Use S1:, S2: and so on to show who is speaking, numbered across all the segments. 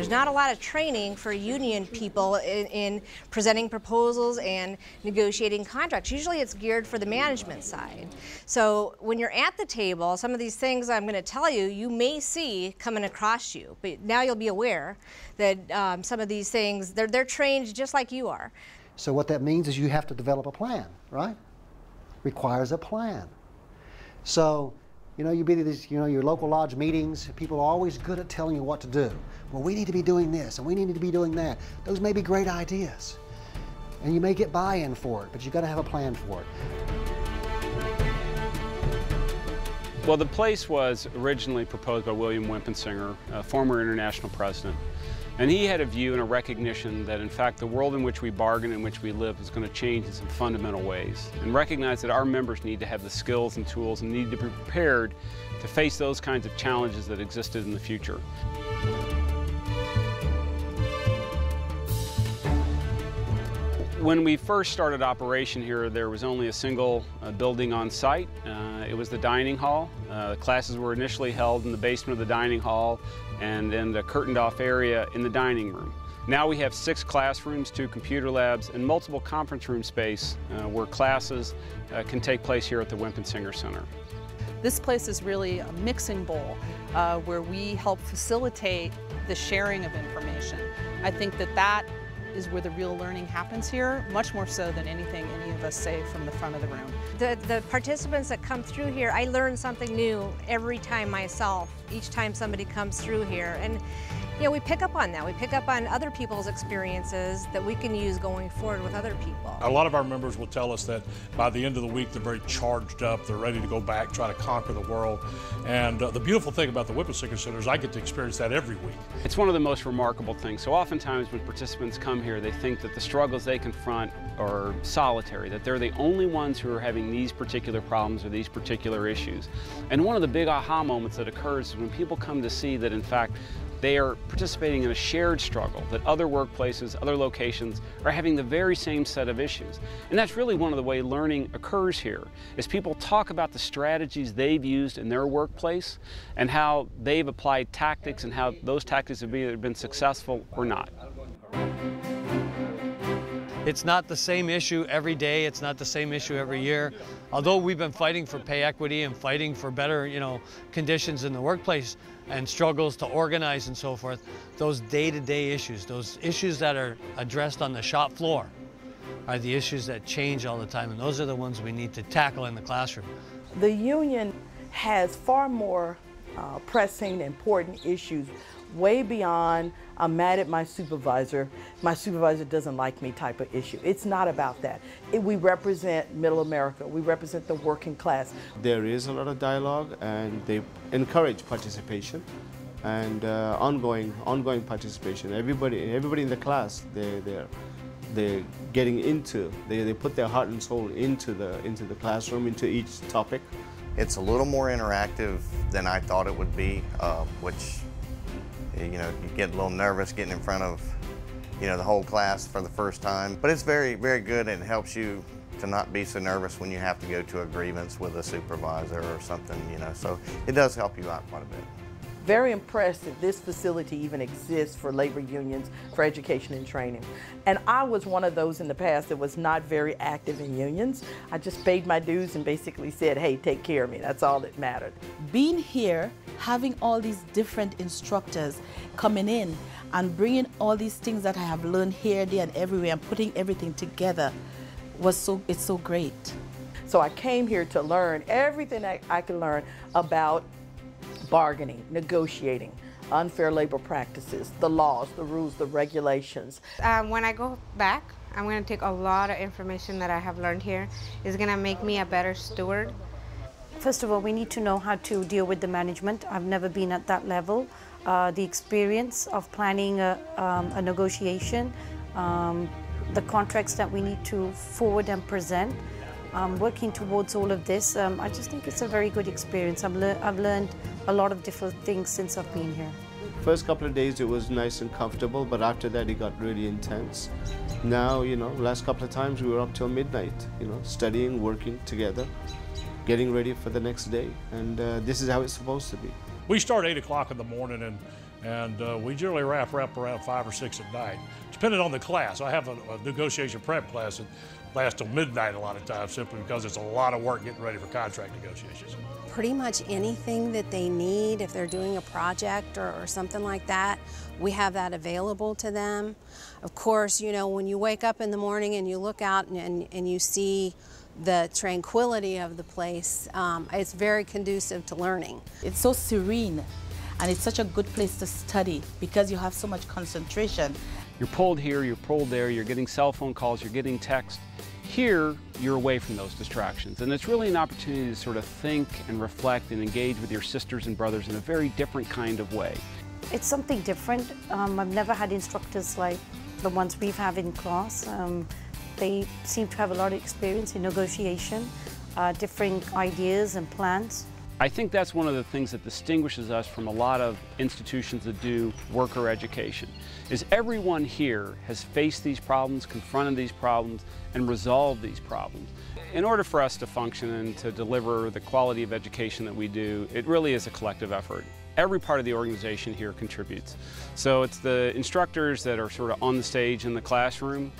S1: There's not a lot of training for union people in presenting proposals and negotiating contracts. Usually it's geared for the management side. So when you're at the table, some of these things I'm going to tell you, you may see coming across you, but now you'll be aware that some of these things, they're trained just like you are.
S2: So what that means is you have to develop a plan, right? Requires a plan. So, you know, you be to these, you know, your local lodge meetings, people are always good at telling you what to do. Well, we need to be doing this and we need to be doing that. Those may be great ideas. And you may get buy-in for it, but you've got to have a plan for it.
S3: Well, the place was originally proposed by William Winpisinger, a former international president. And he had a view and a recognition that, in fact, the world in which we bargain, in which we live, is going to change in some fundamental ways. And recognize that our members need to have the skills and tools and need to be prepared to face those kinds of challenges that existed in the future. When we first started operation here, there was only a single building on site. It was the dining hall. Classes were initially held in the basement of the dining hall and in the curtained-off area in the dining room. Now we have 6 classrooms, 2 computer labs, and multiple conference room space where classes can take place here at the Winpisinger Center.
S4: This place is really a mixing bowl where we help facilitate the sharing of information. I think that is where the real learning happens here, much more so than anything any of us say from the front of the room.
S1: The participants that come through here, I learn something new every time myself, each time somebody comes through here. And you know, we pick up on that. We pick up on other people's experiences that we can use going forward with other people.
S5: A lot of our members will tell us that by the end of the week they're very charged up, they're ready to go back, try to conquer the world. And the beautiful thing about the Winpisinger Center is I get to experience that every week.
S3: It's one of the most remarkable things. So oftentimes when participants come here, they think that the struggles they confront are solitary, that they're the only ones who are having these particular problems or these particular issues. And one of the big aha moments that occurs is when people come to see that, in fact, they are participating in a shared struggle, that other workplaces, other locations are having the very same set of issues. And that's really one of the ways learning occurs here, is people talk about the strategies they've used in their workplace and how they've applied tactics and how those tactics have either been successful or not.
S6: It's not the same issue every day, it's not the same issue every year. Although we've been fighting for pay equity and fighting for better, conditions in the workplace and struggles to organize and so forth, those day-to-day issues, those issues that are addressed on the shop floor are the issues that change all the time, and those are the ones we need to tackle in the classroom.
S7: The union has far more pressing, important issues way beyond I'm mad at my supervisor doesn't like me type of issue. It's not about that. We represent Middle America. We represent the working class.
S8: There is a lot of dialogue, and they encourage participation and ongoing participation. Everybody in the class, they're getting into. They put their heart and soul into the classroom, into each topic.
S9: It's a little more interactive than I thought it would be, which, you get a little nervous getting in front of, the whole class for the first time. But it's very, very good, and it helps you to not be so nervous when you have to go to a grievance with a supervisor or something, So it does help you out quite a bit.
S7: Very impressed that this facility even exists for labor unions, for education and training. And I was one of those in the past that was not very active in unions. I just paid my dues and basically said, hey, take care of me. That's all that mattered.
S10: Being here, having all these different instructors coming in and bringing all these things that I have learned here, there, and everywhere, and putting everything together it's so great.
S7: So I came here to learn everything I could learn about bargaining, negotiating, unfair labor practices, the laws, the rules, the regulations.
S11: When I go back, I'm going to take a lot of information that I have learned here. It's going to make me a better steward.
S12: First of all, we need to know how to deal with the management. I've never been at that level. The experience of planning a negotiation, the contracts that we need to forward and present, working towards all of this. I just think it's a very good experience. I've learned a lot of different things since I've been here.
S8: First couple of days it was nice and comfortable, but after that it got really intense. Now, last couple of times we were up till midnight, studying, working together, getting ready for the next day, and this is how it's supposed to be.
S5: We start 8 o'clock in the morning, and And we generally wrap around 5 or 6 at night, depending on the class. I have a negotiation prep class that lasts till midnight a lot of times, simply because it's a lot of work getting ready for contract negotiations.
S13: Pretty much anything that they need, if they're doing a project or something like that, we have that available to them. Of course, you know, when you wake up in the morning and you look out and you see the tranquility of the place, it's very conducive to learning.
S10: It's so serene, and it's such a good place to study because you have so much concentration.
S3: You're pulled here, you're pulled there, you're getting cell phone calls, you're getting text. Here, you're away from those distractions, and it's really an opportunity to sort of think and reflect and engage with your sisters and brothers in a very different kind of way.
S12: It's something different. I've never had instructors like the ones we've had in class. They seem to have a lot of experience in negotiation, different ideas and plans.
S3: I think that's one of the things that distinguishes us from a lot of institutions that do worker education, is everyone here has faced these problems, confronted these problems, and resolved these problems. In order for us to function and to deliver the quality of education that we do, it really is a collective effort. Every part of the organization here contributes. So it's the instructors that are sort of on the stage in the classroom,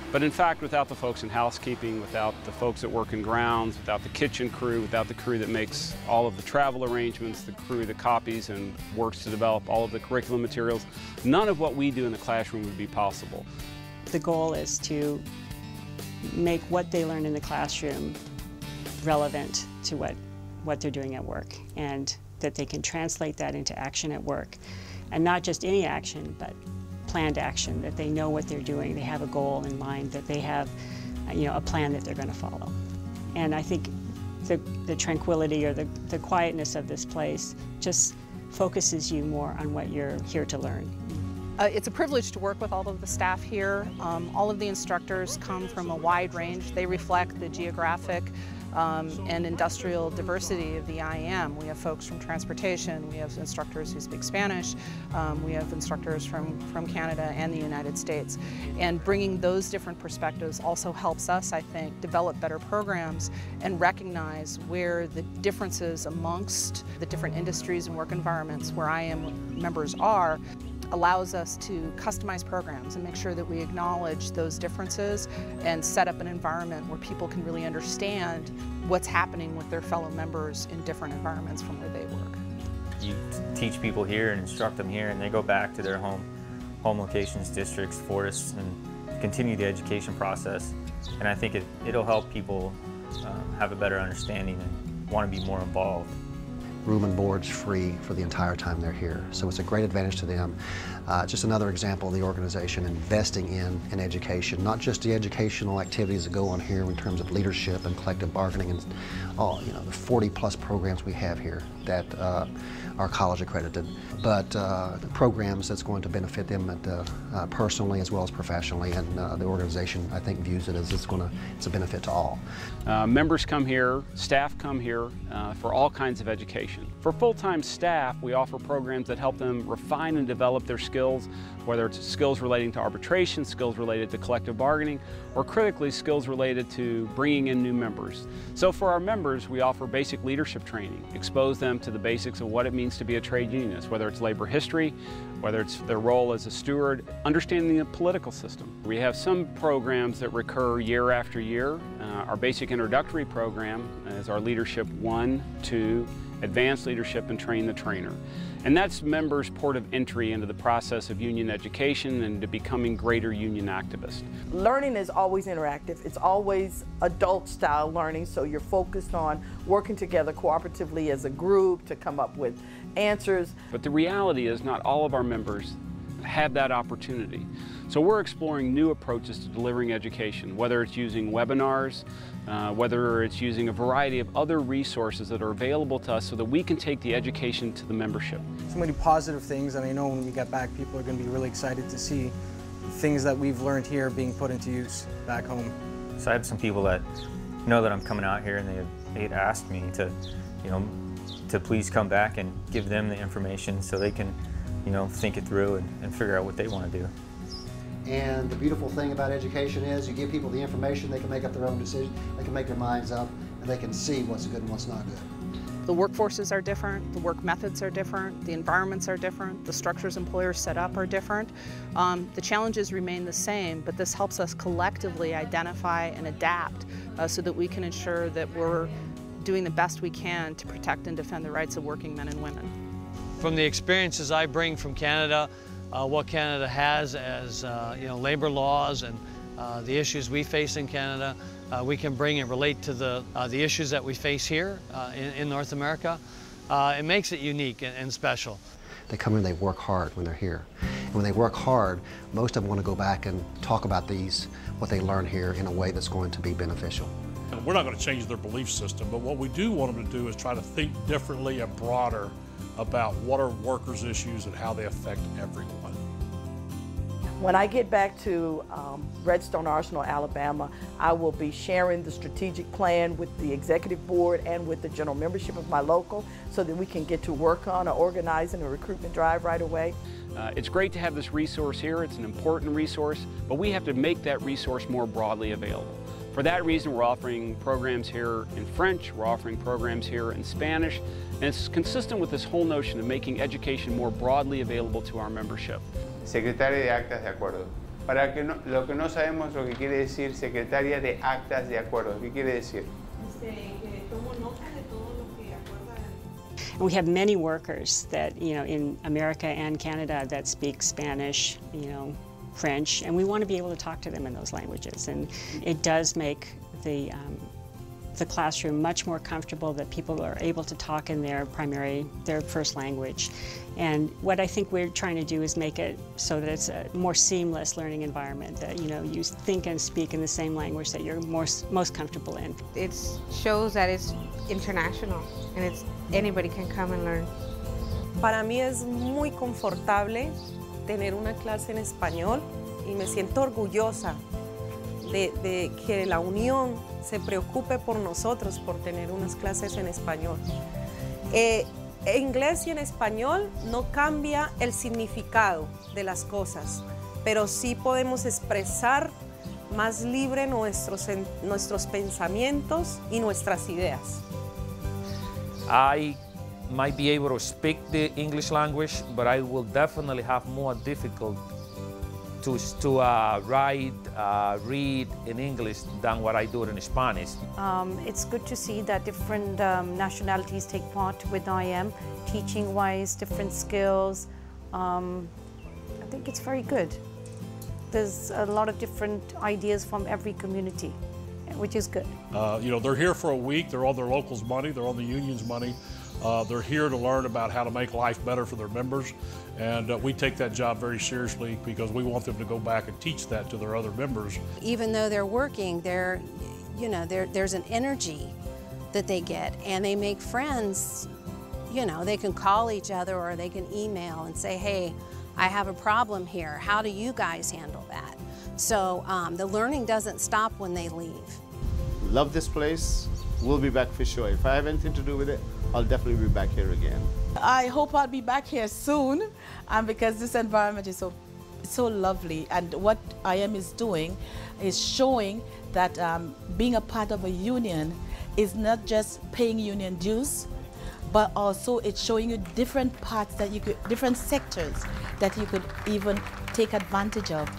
S3: but in fact, without the folks in housekeeping, without the folks that work in grounds, without the kitchen crew, without the crew that makes all of the travel arrangements, the crew that copies and works to develop all of the curriculum materials, none of what we do in the classroom would be possible.
S14: The goal is to make what they learn in the classroom relevant to what they're doing at work, and that they can translate that into action at work. And not just any action, but planned action, that they know what they're doing, they have a goal in mind, that they have a plan that they're going to follow. And I think the tranquility or the quietness of this place just focuses you more on what you're here to learn.
S4: It's a privilege to work with all of the staff here. All of the instructors come from a wide range. They reflect the geographic and industrial diversity of the IM. We have folks from transportation, we have instructors who speak Spanish, we have instructors from Canada and the United States. And bringing those different perspectives also helps us, I think, develop better programs and recognize where the differences amongst the different industries and work environments where IM members are allows us to customize programs and make sure that we acknowledge those differences and set up an environment where people can really understand what's happening with their fellow members in different environments from where they work.
S15: You teach people here and instruct them here, and they go back to their home locations, districts, forests, and continue the education process. And I think it'll help people have a better understanding and want to be more involved.
S2: Room and board's free for the entire time they're here. So it's a great advantage to them. Just another example of the organization investing in education, not just the educational activities that go on here in terms of leadership and collective bargaining and all, the 40+ programs we have here that are college accredited, but the programs that's going to benefit them personally as well as professionally, and the organization, I think, views it as it's a benefit to all.
S3: Members come here, staff come here for all kinds of education. For full-time staff, we offer programs that help them refine and develop their skills, whether it's skills relating to arbitration, skills related to collective bargaining, or critically, skills related to bringing in new members. So for our members, we offer basic leadership training, expose them to the basics of what it means to be a trade unionist, whether it's labor history, whether it's their role as a steward, understanding the political system. We have some programs that recur year after year. Our basic introductory program is our Leadership 1, 2, Advanced Leadership, and Train the Trainer. And that's members' port of entry into the process of union education and to becoming greater union activists.
S7: Learning is always interactive. It's always adult-style learning, so you're focused on working together cooperatively as a group to come up with answers.
S3: But the reality is not all of our members have that opportunity. So we're exploring new approaches to delivering education, whether it's using webinars, whether it's using a variety of other resources that are available to us so that we can take the education to the membership.
S16: So many positive things, and I know when we get back, people are going to be really excited to see things that we've learned here being put into use back home.
S15: So I have some people that know that I'm coming out here, and they had asked me to, to please come back and give them the information so they can, think it through and figure out what they want to do.
S2: And the beautiful thing about education is you give people the information, they can make up their own decision, they can make their minds up, and they can see what's good and what's not good.
S4: The workforces are different, the work methods are different, the environments are different, the structures employers set up are different. The challenges remain the same, but this helps us collectively identify and adapt so that we can ensure that we're doing the best we can to protect and defend the rights of working men and women.
S6: From the experiences I bring from Canada, what Canada has as labor laws and the issues we face in Canada, we can bring and relate to the issues that we face here in North America. It makes it unique and special.
S2: They come in, they work hard when they're here. And when they work hard, most of them want to go back and talk about what they learn here in a way that's going to be beneficial.
S5: We're not going to change their belief system, but what we do want them to do is try to think differently and broader about what are workers' issues and how they affect everyone.
S7: When I get back to Redstone Arsenal, Alabama, I will be sharing the strategic plan with the executive board and with the general membership of my local so that we can get to work on organizing a recruitment drive right away.
S3: It's great to have this resource here. It's an important resource, but we have to make that resource more broadly available. For that reason, we're offering programs here in French, we're offering programs here in Spanish, and it's consistent with this whole notion of making education more broadly available to our membership.
S17: Secretaria de actas de acuerdo. Para que lo que no sabemos lo que quiere decir secretaria de actas de acuerdo. ¿Qué quiere decir?
S14: And we have many workers that, in America and Canada that speak Spanish, French, and we want to be able to talk to them in those languages. And it does make the classroom much more comfortable that people are able to talk in their first language. And what I think we're trying to do is make it so that it's a more seamless learning environment, that you think and speak in the same language that you're most comfortable in.
S11: It shows that it's international and anybody can come and learn.
S18: Para mí es muy confortable tener una clase en español y me siento orgullosa de que la Unión se preocupe por nosotros por tener unas clases en español. Inglés y en español no cambia el significado de las cosas, pero sí podemos expresar más libre nuestros pensamientos y nuestras ideas.
S19: I might be able to speak the English language, but I will definitely have more difficulty to write, read in English than what I do in Spanish.
S12: It's good to see that different nationalities take part with IM, teaching-wise, different skills. I think it's very good. There's a lot of different ideas from every community, which is good.
S5: They're here for a week, they're on their local's money, they're on the union's money. They're here to learn about how to make life better for their members, and we take that job very seriously because we want them to go back and teach that to their other members.
S13: Even though they're working, there's an energy that they get, and they make friends. They can call each other or they can email and say, hey, I have a problem here. How do you guys handle that? So the learning doesn't stop when they leave.
S8: Love this place. We'll be back for sure. If I have anything to do with it, I'll definitely be back here again.
S10: I hope I'll be back here soon, because this environment is so lovely, and what IM is doing is showing that being a part of a union is not just paying union dues, but also it's showing you different parts that different sectors that you could even take advantage of,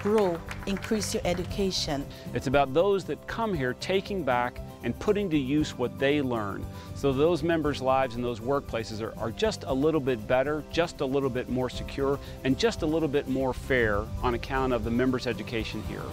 S10: grow, increase your education.
S3: It's about those that come here taking back and putting to use what they learn. So those members' lives in those workplaces are just a little bit better, just a little bit more secure, and just a little bit more fair on account of the members' education here.